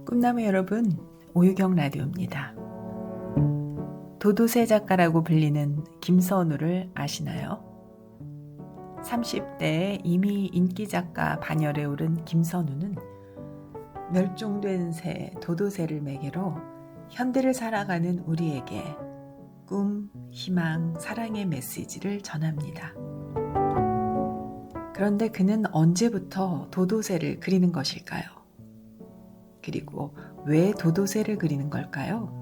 꿈나무 여러분, 오유경 라디오입니다. 도도새 작가라고 불리는 김선우를 아시나요? 30대에 이미 인기 작가 반열에 오른 김선우는 멸종된 새 도도새를 매개로 현대를 살아가는 우리에게 꿈, 희망, 사랑의 메시지를 전합니다. 그런데 그는 언제부터 도도새를 그리는 것일까요? 그리고 왜 도도새를 그리는 걸까요?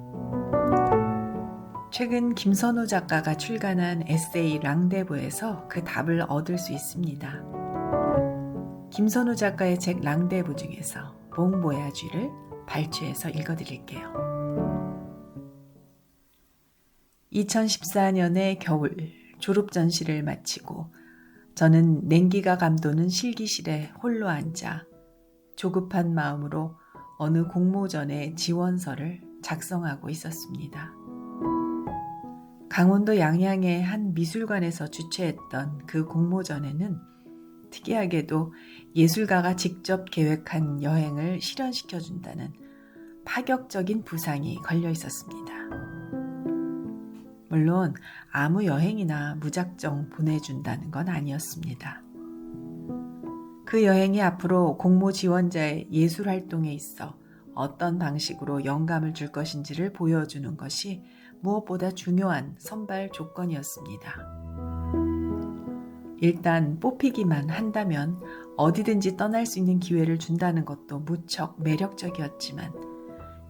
최근 김선우 작가가 출간한 에세이 랑데부에서 그 답을 얻을 수 있습니다. 김선우 작가의 책 랑데부 중에서 봉보야쥐를 발췌해서 읽어드릴게요. 2014년의 겨울 졸업 전시를 마치고 저는 냉기가 감도는 실기실에 홀로 앉아 조급한 마음으로 어느 공모전의 지원서를 작성하고 있었습니다. 강원도 양양의 한 미술관에서 주최했던 그 공모전에는 특이하게도 예술가가 직접 계획한 여행을 실현시켜준다는 파격적인 부상이 걸려 있었습니다. 물론 아무 여행이나 무작정 보내준다는 건 아니었습니다. 그 여행이 앞으로 공모 지원자의 예술 활동에 있어 어떤 방식으로 영감을 줄 것인지를 보여주는 것이 무엇보다 중요한 선발 조건이었습니다. 일단 뽑히기만 한다면 어디든지 떠날 수 있는 기회를 준다는 것도 무척 매력적이었지만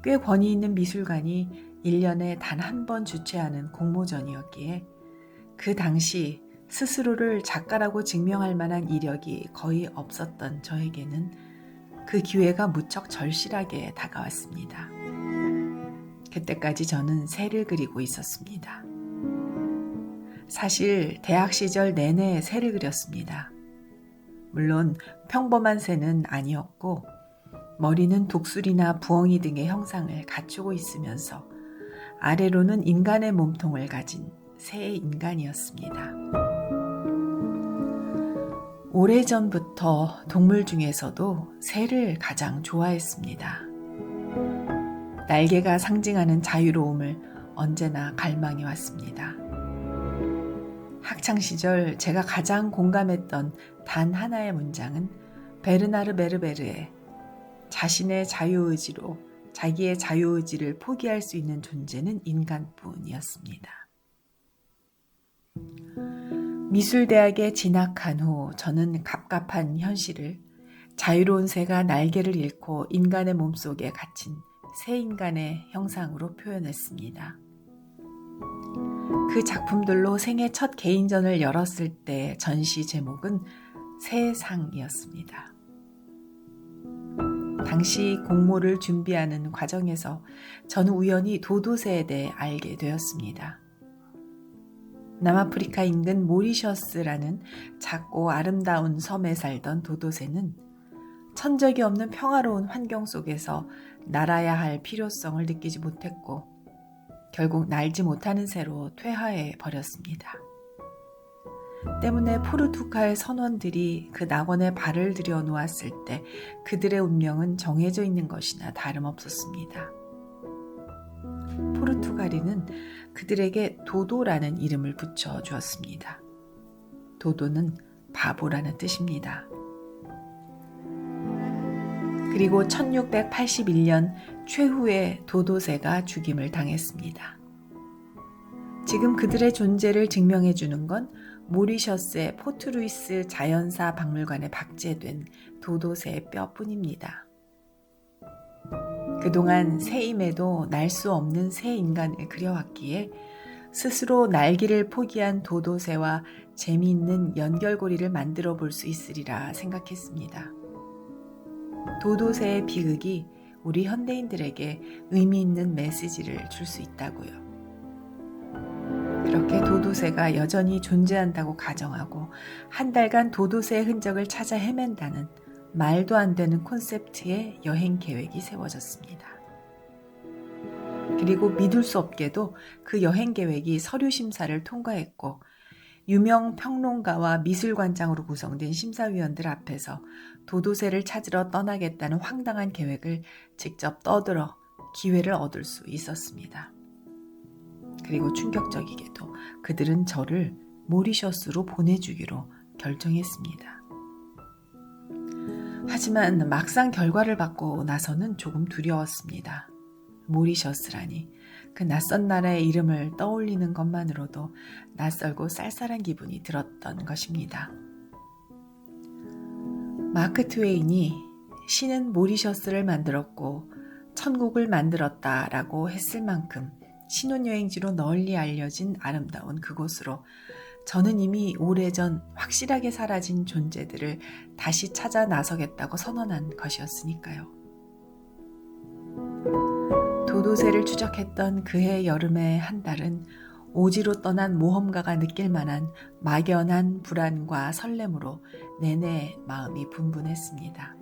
꽤 권위 있는 미술관이 1년에 단 한 번 주최하는 공모전이었기에 그 당시 스스로를 작가라고 증명할 만한 이력이 거의 없었던 저에게는 그 기회가 무척 절실하게 다가왔습니다. 그때까지 저는 새를 그리고 있었습니다. 사실 대학 시절 내내 새를 그렸습니다. 물론 평범한 새는 아니었고 머리는 독수리나 부엉이 등의 형상을 갖추고 있으면서 아래로는 인간의 몸통을 가진 새 인간이었습니다. 오래전부터 동물 중에서도 새를 가장 좋아했습니다. 날개가 상징하는 자유로움을 언제나 갈망해 왔습니다. 학창시절 제가 가장 공감했던 단 하나의 문장은 베르나르 베르베르의 자신의 자유의지로 자기의 자유의지를 포기할 수 있는 존재는 인간뿐이었습니다. 미술대학에 진학한 후 저는 갑갑한 현실을 자유로운 새가 날개를 잃고 인간의 몸속에 갇힌 새 인간의 형상으로 표현했습니다. 그 작품들로 생애 첫 개인전을 열었을 때 전시 제목은 새상이었습니다. 당시 공모를 준비하는 과정에서 저는 우연히 도도새에 대해 알게 되었습니다. 남아프리카 인근 모리셔스라는 작고 아름다운 섬에 살던 도도새는 천적이 없는 평화로운 환경 속에서 날아야 할 필요성을 느끼지 못했고 결국 날지 못하는 새로 퇴화해 버렸습니다. 때문에 포르투갈 선원들이 그 낙원에 발을 들여 놓았을 때 그들의 운명은 정해져 있는 것이나 다름없었습니다. 포르투갈인은 그들에게 도도라는 이름을 붙여주었습니다. 도도는 바보라는 뜻입니다. 그리고 1681년 최후의 도도새가 죽임을 당했습니다. 지금 그들의 존재를 증명해 주는 건 모리셔스의 포트루이스 자연사 박물관에 박제된 도도새의 뼈뿐입니다. 그동안 새임에도 날 수 없는 새 인간을 그려왔기에 스스로 날기를 포기한 도도새와 재미있는 연결고리를 만들어 볼 수 있으리라 생각했습니다. 도도새의 비극이 우리 현대인들에게 의미 있는 메시지를 줄 수 있다고요. 그렇게 도도새가 여전히 존재한다고 가정하고 한 달간 도도새의 흔적을 찾아 헤맨다는 말도 안 되는 콘셉트의 여행 계획이 세워졌습니다. 그리고 믿을 수 없게도 그 여행 계획이 서류 심사를 통과했고 유명 평론가와 미술관장으로 구성된 심사위원들 앞에서 도도새를 찾으러 떠나겠다는 황당한 계획을 직접 떠들어 기회를 얻을 수 있었습니다. 그리고 충격적이게도 그들은 저를 모리셔스로 보내주기로 결정했습니다. 하지만 막상 결과를 받고 나서는 조금 두려웠습니다. 모리셔스라니, 그 낯선 나라의 이름을 떠올리는 것만으로도 낯설고 쌀쌀한 기분이 들었던 것입니다. 마크 트웨인이 신은 모리셔스를 만들었고 천국을 만들었다라고 했을 만큼 신혼여행지로 널리 알려진 아름다운 그곳으로 저는 이미 오래전 확실하게 사라진 존재들을 다시 찾아 나서겠다고 선언한 것이었으니까요. 도도새를 추적했던 그해 여름의 한 달은 오지로 떠난 모험가가 느낄 만한 막연한 불안과 설렘으로 내내 마음이 분분했습니다.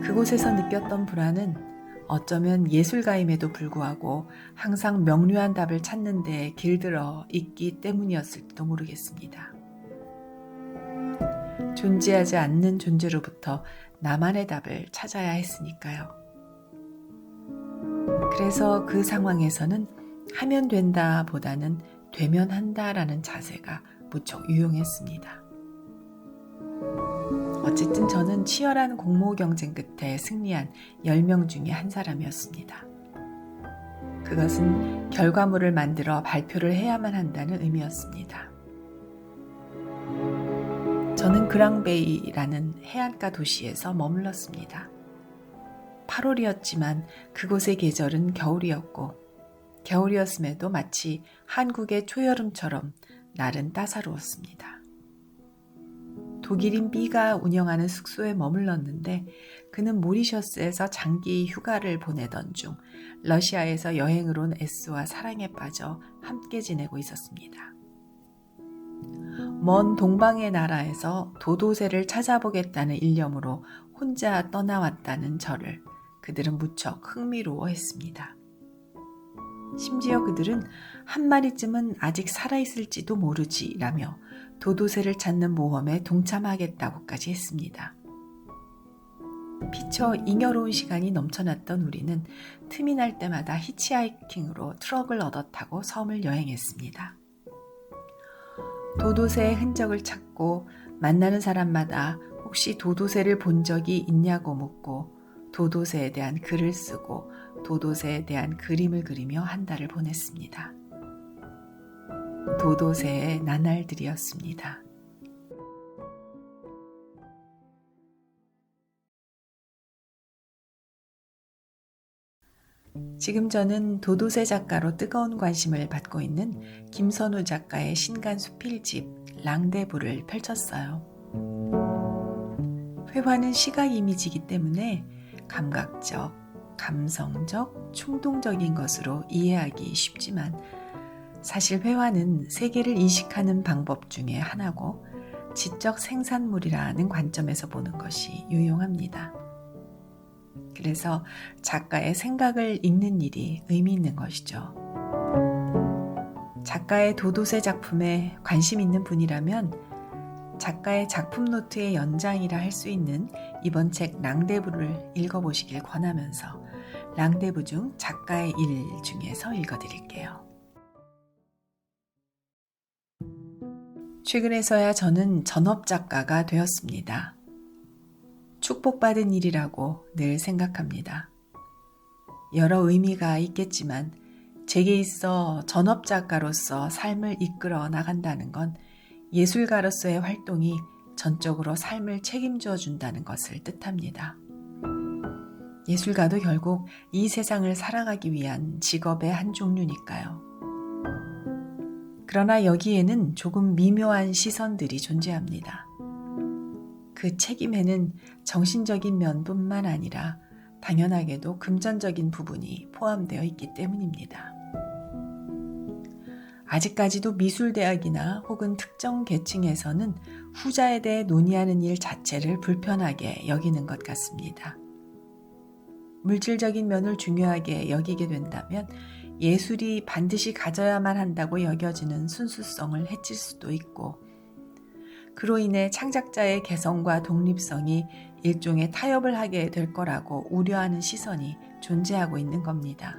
그곳에서 느꼈던 불안은 어쩌면 예술가임에도 불구하고 항상 명료한 답을 찾는 데 길들어 있기 때문이었을지도 모르겠습니다. 존재하지 않는 존재로부터 나만의 답을 찾아야 했으니까요. 그래서 그 상황에서는 하면 된다 보다는 되면 한다라는 자세가 무척 유용했습니다. 어쨌든 저는 치열한 공모 경쟁 끝에 승리한 10명 중에 한 사람이었습니다. 그것은 결과물을 만들어 발표를 해야만 한다는 의미였습니다. 저는 그랑베이라는 해안가 도시에서 머물렀습니다. 8월이었지만 그곳의 계절은 겨울이었고 겨울이었음에도 마치 한국의 초여름처럼 날은 따사로웠습니다. 독일인 B가 운영하는 숙소에 머물렀는데 그는 모리셔스에서 장기 휴가를 보내던 중 러시아에서 여행을 온 S와 사랑에 빠져 함께 지내고 있었습니다. 먼 동방의 나라에서 도도새를 찾아보겠다는 일념으로 혼자 떠나왔다는 저를 그들은 무척 흥미로워했습니다. 심지어 그들은 한 마리쯤은 아직 살아있을지도 모르지 라며 도도새를 찾는 모험에 동참하겠다고까지 했습니다. 피처 잉여로운 시간이 넘쳐났던 우리는 틈이 날 때마다 히치하이킹으로 트럭을 얻어 타고 섬을 여행했습니다. 도도새의 흔적을 찾고 만나는 사람마다 혹시 도도새를 본 적이 있냐고 묻고 도도새에 대한 글을 쓰고 도도새에 대한 그림을 그리며 한 달을 보냈습니다. 도도새의 나날들이었습니다. 지금 저는 도도새 작가로 뜨거운 관심을 받고 있는 김선우 작가의 신간 수필집 랑데부를 펼쳤어요. 회화는 시각 이미지이기 때문에 감각적, 감성적, 충동적인 것으로 이해하기 쉽지만 사실 회화는 세계를 인식하는 방법 중에 하나고 지적 생산물이라는 관점에서 보는 것이 유용합니다. 그래서 작가의 생각을 읽는 일이 의미 있는 것이죠. 작가의 도도새 작품에 관심 있는 분이라면 작가의 작품 노트의 연장이라 할 수 있는 이번 책 랑데부를 읽어보시길 권하면서 랑데부 중 작가의 일 중에서 읽어드릴게요. 최근에서야 저는 전업작가가 되었습니다. 축복받은 일이라고 늘 생각합니다. 여러 의미가 있겠지만 제게 있어 전업작가로서 삶을 이끌어 나간다는 건 예술가로서의 활동이 전적으로 삶을 책임져 준다는 것을 뜻합니다. 예술가도 결국 이 세상을 살아가기 위한 직업의 한 종류니까요. 그러나 여기에는 조금 미묘한 시선들이 존재합니다. 그 책임에는 정신적인 면뿐만 아니라 당연하게도 금전적인 부분이 포함되어 있기 때문입니다. 아직까지도 미술대학이나 혹은 특정 계층에서는 후자에 대해 논의하는 일 자체를 불편하게 여기는 것 같습니다. 물질적인 면을 중요하게 여기게 된다면 예술이 반드시 가져야만 한다고 여겨지는 순수성을 해칠 수도 있고, 그로 인해 창작자의 개성과 독립성이 일종의 타협을 하게 될 거라고 우려하는 시선이 존재하고 있는 겁니다.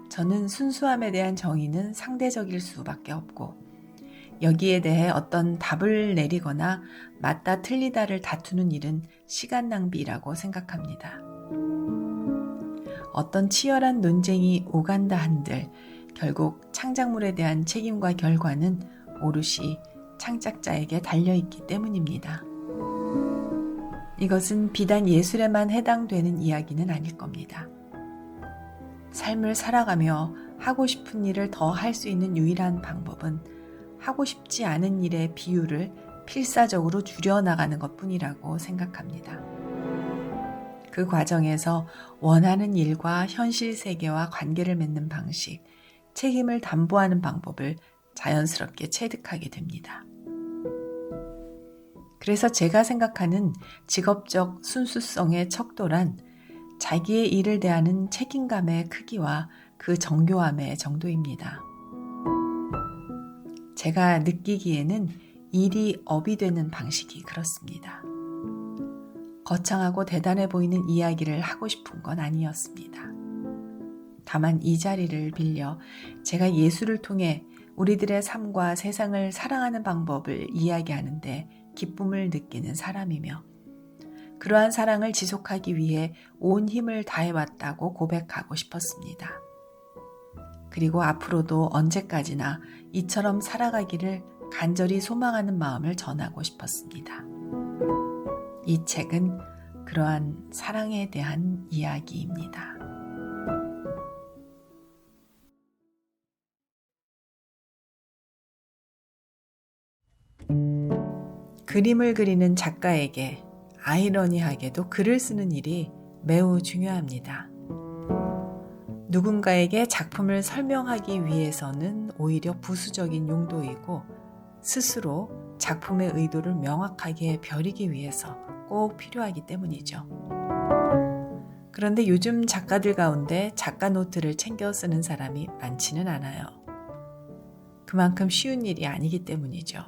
저는 순수함에 대한 정의는 상대적일 수밖에 없고, 여기에 대해 어떤 답을 내리거나 맞다 틀리다를 다투는 일은 시간 낭비라고 생각합니다. 어떤 치열한 논쟁이 오간다 한들 결국 창작물에 대한 책임과 결과는 오롯이 창작자에게 달려있기 때문입니다. 이것은 비단 예술에만 해당되는 이야기는 아닐 겁니다. 삶을 살아가며 하고 싶은 일을 더 할 수 있는 유일한 방법은 하고 싶지 않은 일의 비율을 필사적으로 줄여나가는 것뿐이라고 생각합니다. 그 과정에서 원하는 일과 현실 세계와 관계를 맺는 방식, 책임을 담보하는 방법을 자연스럽게 체득하게 됩니다. 그래서 제가 생각하는 직업적 순수성의 척도란 자기의 일을 대하는 책임감의 크기와 그 정교함의 정도입니다. 제가 느끼기에는 일이 업이 되는 방식이 그렇습니다. 거창하고 대단해 보이는 이야기를 하고 싶은 건 아니었습니다. 다만 이 자리를 빌려 제가 예술을 통해 우리들의 삶과 세상을 사랑하는 방법을 이야기하는데 기쁨을 느끼는 사람이며, 그러한 사랑을 지속하기 위해 온 힘을 다해왔다고 고백하고 싶었습니다. 그리고 앞으로도 언제까지나 이처럼 살아가기를 간절히 소망하는 마음을 전하고 싶었습니다. 이 책은 그러한 사랑에 대한 이야기입니다. 그림을 그리는 작가에게 아이러니하게도 글을 쓰는 일이 매우 중요합니다. 누군가에게 작품을 설명하기 위해서는 오히려 부수적인 용도이고, 스스로 작품의 의도를 명확하게 벼리기 위해서 꼭 필요하기 때문이죠. 그런데 요즘 작가들 가운데 작가 노트를 챙겨 쓰는 사람이 많지는 않아요. 그만큼 쉬운 일이 아니기 때문이죠.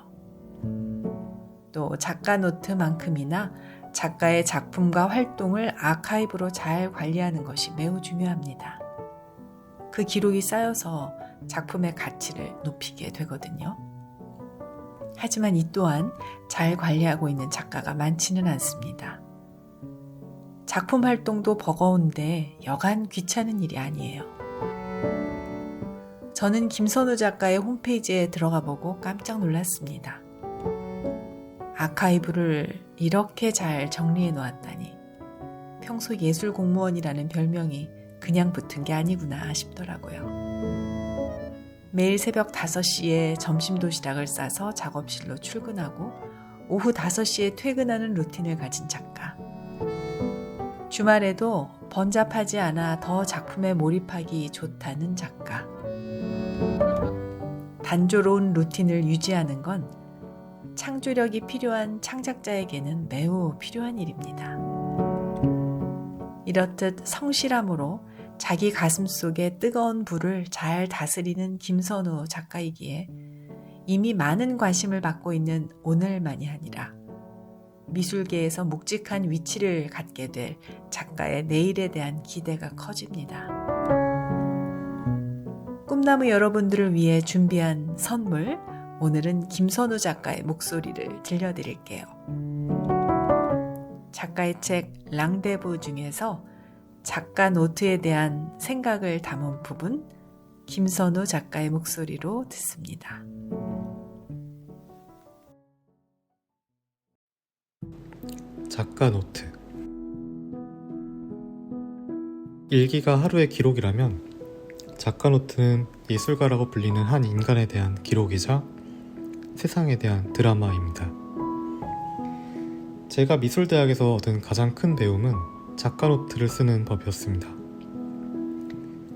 또 작가 노트만큼이나 작가의 작품과 활동을 아카이브로 잘 관리하는 것이 매우 중요합니다. 그 기록이 쌓여서 작품의 가치를 높이게 되거든요. 하지만 이 또한 잘 관리하고 있는 작가가 많지는 않습니다. 작품 활동도 버거운데 여간 귀찮은 일이 아니에요. 저는 김선우 작가의 홈페이지에 들어가 보고 깜짝 놀랐습니다. 아카이브를 이렇게 잘 정리해 놓았다니, 평소 예술 공무원이라는 별명이 그냥 붙은 게 아니구나 싶더라고요. 매일 새벽 5시에 점심 도시락을 싸서 작업실로 출근하고 오후 5시에 퇴근하는 루틴을 가진 작가. 주말에도 번잡하지 않아 더 작품에 몰입하기 좋다는 작가. 단조로운 루틴을 유지하는 건 창조력이 필요한 창작자에게는 매우 필요한 일입니다. 이렇듯 성실함으로 자기 가슴 속에 뜨거운 불을 잘 다스리는 김선우 작가이기에 이미 많은 관심을 받고 있는 오늘만이 아니라 미술계에서 묵직한 위치를 갖게 될 작가의 내일에 대한 기대가 커집니다. 꿈나무 여러분들을 위해 준비한 선물, 오늘은 김선우 작가의 목소리를 들려드릴게요. 작가의 책 랑데부 중에서 작가 노트에 대한 생각을 담은 부분, 김선우 작가의 목소리로 듣습니다. 작가 노트. 일기가 하루의 기록이라면 작가 노트는 예술가라고 불리는 한 인간에 대한 기록이자 세상에 대한 드라마입니다. 제가 미술대학에서 얻은 가장 큰 배움은 작가 노트를 쓰는 법이었습니다.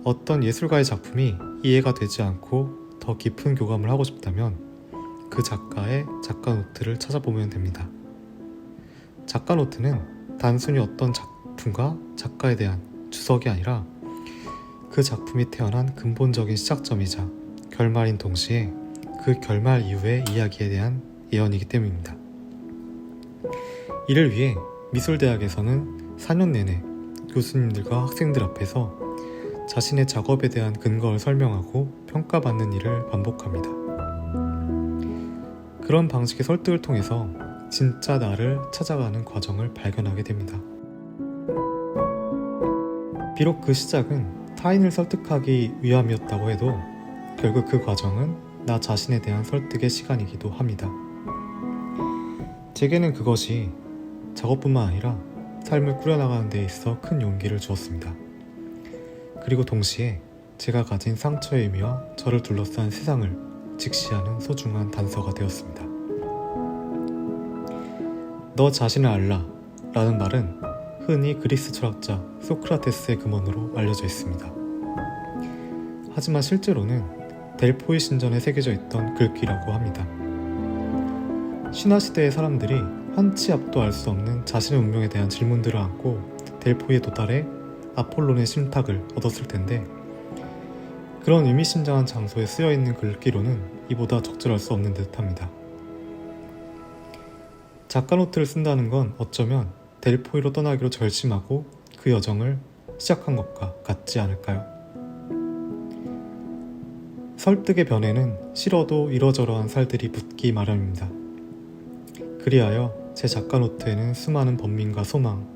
어떤 예술가의 작품이 이해가 되지 않고 더 깊은 교감을 하고 싶다면 그 작가의 작가 노트를 찾아보면 됩니다. 작가 노트는 단순히 어떤 작품과 작가에 대한 주석이 아니라 그 작품이 태어난 근본적인 시작점이자 결말인 동시에 그 결말 이후의 이야기에 대한 예언이기 때문입니다. 이를 위해 미술대학에서는 4년 내내 교수님들과 학생들 앞에서 자신의 작업에 대한 근거를 설명하고 평가받는 일을 반복합니다. 그런 방식의 설득을 통해서 진짜 나를 찾아가는 과정을 발견하게 됩니다. 비록 그 시작은 타인을 설득하기 위함이었다고 해도 결국 그 과정은 나 자신에 대한 설득의 시간이기도 합니다. 제게는 그것이 작업뿐만 아니라 삶을 꾸려나가는 데 있어 큰 용기를 주었습니다. 그리고 동시에 제가 가진 상처의 의미와 저를 둘러싼 세상을 직시하는 소중한 단서가 되었습니다. 너 자신을 알라 라는 말은 흔히 그리스 철학자 소크라테스의 금원으로 알려져 있습니다. 하지만 실제로는 델포이 신전에 새겨져 있던 글귀라고 합니다. 신화시대의 사람들이 한치 앞도 알 수 없는 자신의 운명에 대한 질문들을 안고 델포이에 도달해 아폴론의 신탁을 얻었을 텐데, 그런 의미심장한 장소에 쓰여있는 글귀로는 이보다 적절할 수 없는 듯합니다. 작가 노트를 쓴다는 건 어쩌면 델포이로 떠나기로 결심하고 그 여정을 시작한 것과 같지 않을까요? 설득의 변에는 싫어도 이러저러한 살들이 붙기 마련입니다. 그리하여 제 작가 노트에는 수많은 번민과 소망,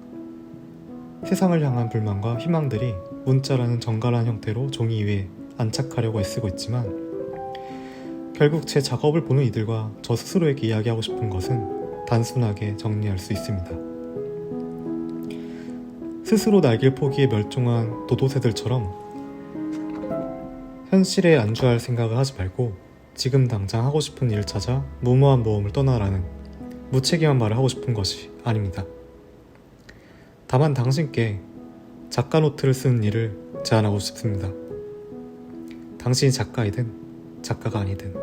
세상을 향한 불만과 희망들이 문자라는 정갈한 형태로 종이 위에 안착하려고 애쓰고 있지만, 결국 제 작업을 보는 이들과 저 스스로에게 이야기하고 싶은 것은 단순하게 정리할 수 있습니다. 스스로 날개를 포기해 멸종한 도도새들처럼 현실에 안주할 생각을 하지 말고 지금 당장 하고 싶은 일을 찾아 무모한 모험을 떠나라는 무책임한 말을 하고 싶은 것이 아닙니다. 다만 당신께 작가 노트를 쓰는 일을 제안하고 싶습니다. 당신이 작가이든 작가가 아니든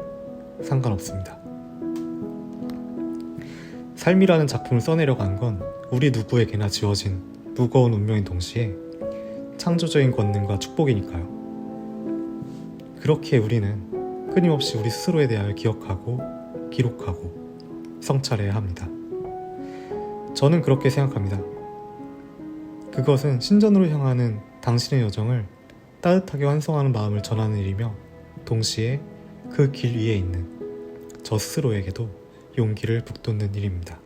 상관없습니다. 삶이라는 작품을 써내려고 한 건 우리 누구에게나 지워진 무거운 운명인 동시에 창조적인 권능과 축복이니까요. 그렇기에 우리는 끊임없이 우리 스스로에 대하여 기억하고 기록하고 성찰해야 합니다. 저는 그렇게 생각합니다. 그것은 신전으로 향하는 당신의 여정을 따뜻하게 완성하는 마음을 전하는 일이며, 동시에 그 길 위에 있는 저 스스로에게도 용기를 북돋는 일입니다.